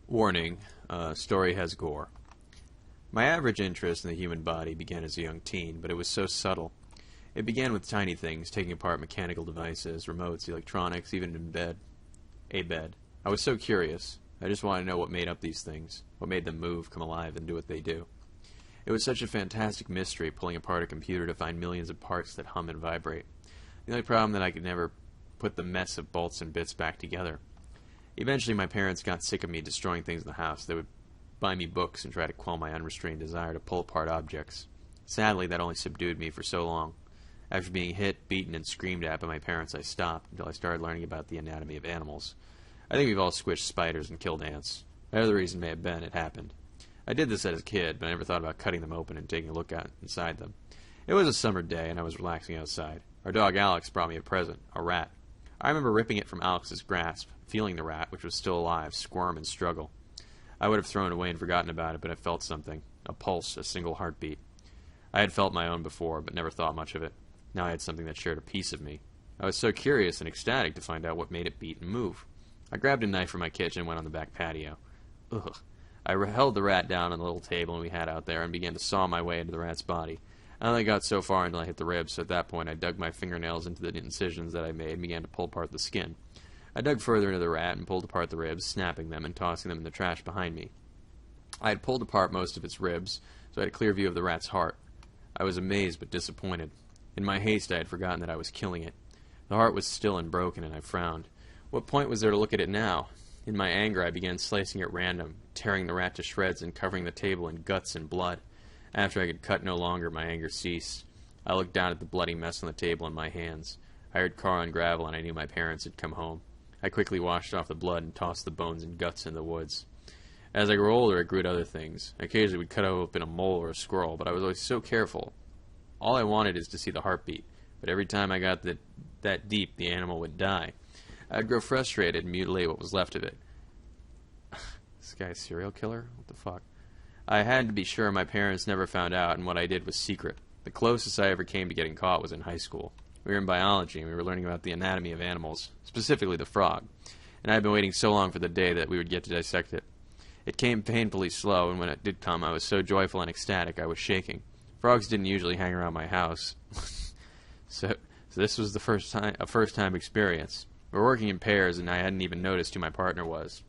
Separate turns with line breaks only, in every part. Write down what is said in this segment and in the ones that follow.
Warning, story has gore. My average interest in the human body began as a young teen, but it was so subtle. It began with tiny things, taking apart mechanical devices, remotes, electronics, even in bed. A bed. I was so curious. I just wanted to know what made up these things, what made them move, come alive, and do what they do. It was such a fantastic mystery, pulling apart a computer to find millions of parts that hum and vibrate. The only problem that I could never put the mess of bolts and bits back together. Eventually, my parents got sick of me destroying things in the house. They would buy me books and try to quell my unrestrained desire to pull apart objects. Sadly, that only subdued me for so long. After being hit, beaten, and screamed at by my parents, I stopped until I started learning about the anatomy of animals. I think we've all squished spiders and killed ants. Whatever the reason may have been, it happened. I did this as a kid, but I never thought about cutting them open and taking a look inside them. It was a summer day, and I was relaxing outside. Our dog Alex brought me a present, a rat. I remember ripping it from Alex's grasp, feeling the rat, which was still alive, squirm and struggle. I would have thrown it away and forgotten about it, but I felt something. A pulse, a single heartbeat. I had felt my own before, but never thought much of it. Now I had something that shared a piece of me. I was so curious and ecstatic to find out what made it beat and move. I grabbed a knife from my kitchen and went on the back patio. Ugh. I held the rat down on the little table we had out there and began to saw my way into the rat's body. I only got so far until I hit the ribs, so at that point I dug my fingernails into the incisions that I made and began to pull apart the skin. I dug further into the rat and pulled apart the ribs, snapping them and tossing them in the trash behind me. I had pulled apart most of its ribs, so I had a clear view of the rat's heart. I was amazed but disappointed. In my haste I had forgotten that I was killing it. The heart was still and broken, and I frowned. What point was there to look at it now? In my anger I began slicing at random, tearing the rat to shreds and covering the table in guts and blood. After I could cut no longer, my anger ceased. I looked down at the bloody mess on the table in my hands. I heard car and gravel, and I knew my parents had come home. I quickly washed off the blood and tossed the bones and guts in the woods. As I grew older, I grew at other things. I occasionally would cut open a mole or a squirrel, but I was always so careful. All I wanted is to see the heartbeat, but every time I got that deep, the animal would die. I'd grow frustrated and mutilate what was left of it. This guy's a serial killer? What the fuck? I had to be sure my parents never found out, and what I did was secret. The closest I ever came to getting caught was in high school. We were in biology, and we were learning about the anatomy of animals, specifically the frog, and I had been waiting so long for the day that we would get to dissect it. It came painfully slow, and when it did come, I was so joyful and ecstatic I was shaking. Frogs didn't usually hang around my house, so this was a first-time experience. We were working in pairs, and I hadn't even noticed who my partner was.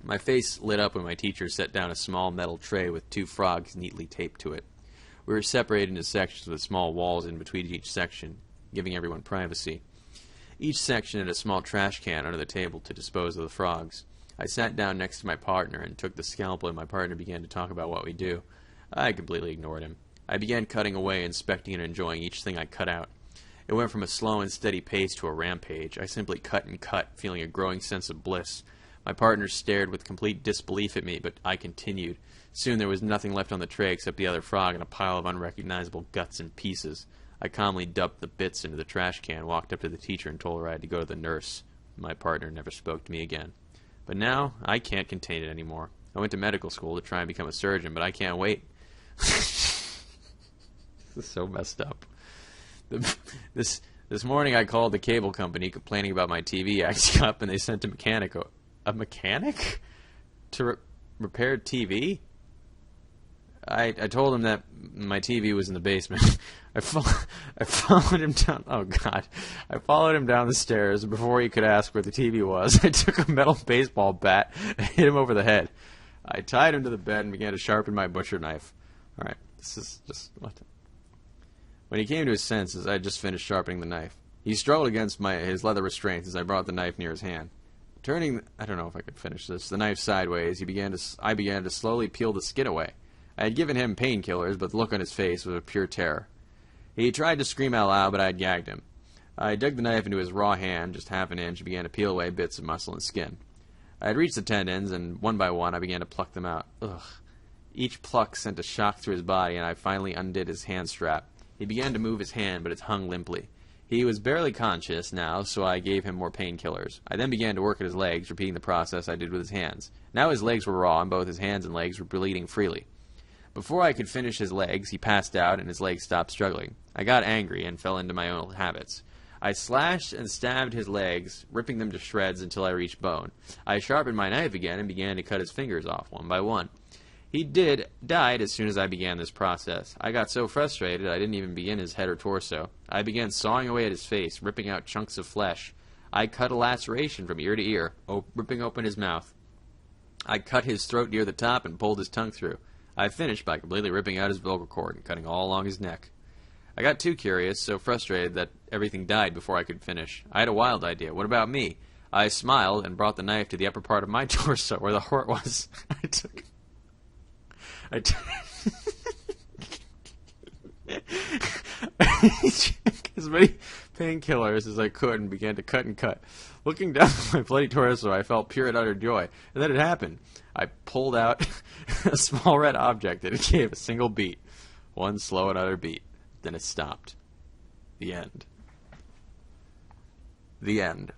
My face lit up when my teacher set down a small metal tray with 2 frogs neatly taped to it. We were separated into sections with small walls in between each section, giving everyone privacy. Each section had a small trash can under the table to dispose of the frogs. I sat down next to my partner and took the scalpel, and my partner began to talk about what we do. I completely ignored him. I began cutting away, inspecting and enjoying each thing I cut out. It went from a slow and steady pace to a rampage. I simply cut and cut, feeling a growing sense of bliss. My partner stared with complete disbelief at me, but I continued. Soon there was nothing left on the tray except the other frog and a pile of unrecognizable guts and pieces. I calmly dumped the bits into the trash can, walked up to the teacher, and told her I had to go to the nurse. My partner never spoke to me again. But now, I can't contain it anymore. I went to medical school to try and become a surgeon, but I can't wait. This is so messed up. This morning I called the cable company complaining about my TV acting up, and they sent a mechanic. A mechanic? To repair TV? I told him that my TV was in the basement. I followed him down. Oh God! I followed him down the stairs. Before he could ask where the TV was, I took a metal baseball bat and hit him over the head. I tied him to the bed and began to sharpen my butcher knife. All right, this is just what. When he came to his senses, I had just finished sharpening the knife. He struggled against his leather restraints as I brought the knife near his hand. Turning, I don't know if I could finish this, the knife sideways, I began to slowly peel the skin away. I had given him painkillers, but the look on his face was of pure terror. He tried to scream out loud, but I had gagged him. I dug the knife into his raw hand, just half an inch, and began to peel away bits of muscle and skin. I had reached the tendons, and one by one I began to pluck them out. Ugh. Each pluck sent a shock through his body, and I finally undid his hand strap. He began to move his hand, but it hung limply. He was barely conscious now, so I gave him more painkillers. I then began to work at his legs, repeating the process I did with his hands. Now his legs were raw, and both his hands and legs were bleeding freely. Before I could finish his legs, he passed out, and his legs stopped struggling. I got angry and fell into my own habits. I slashed and stabbed his legs, ripping them to shreds until I reached bone. I sharpened my knife again and began to cut his fingers off one by one. He died as soon as I began this process. I got so frustrated I didn't even begin his head or torso. I began sawing away at his face, ripping out chunks of flesh. I cut a laceration from ear to ear, ripping open his mouth. I cut his throat near the top and pulled his tongue through. I finished by completely ripping out his vocal cord and cutting all along his neck. I got too curious, so frustrated that everything died before I could finish. I had a wild idea. What about me? I smiled and brought the knife to the upper part of my torso where the heart was. I took as many painkillers as I could and began to cut and cut. Looking down at my bloody torso, I felt pure and utter joy. And then it happened. I pulled out a small red object and it gave a single beat. One slow and utter beat. Then it stopped. The end. The end.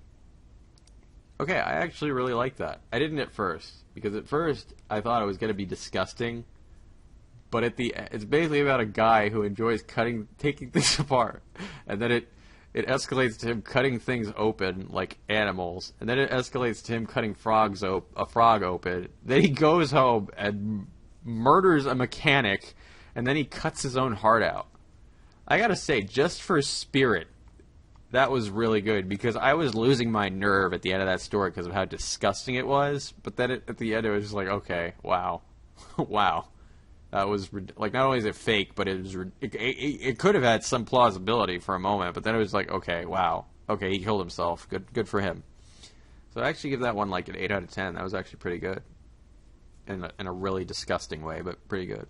Okay, I actually really like that. I didn't at first, because at first I thought it was going to be disgusting. But it's basically about a guy who enjoys taking things apart, and then it escalates to him cutting things open like animals, and then it escalates to him cutting a frog open. Then he goes home and murders a mechanic, and then he cuts his own heart out. I gotta say, just for spirit, that was really good, because I was losing my nerve at the end of that story because of how disgusting it was. But then at the end, it was just like, okay, wow, wow. That was, like, not only is it fake, but it could have had some plausibility for a moment, but then it was like, okay, wow. Okay, he killed himself. Good for him. So I actually give that one like an 8 out of 10. That was actually pretty good. In a really disgusting way, but pretty good.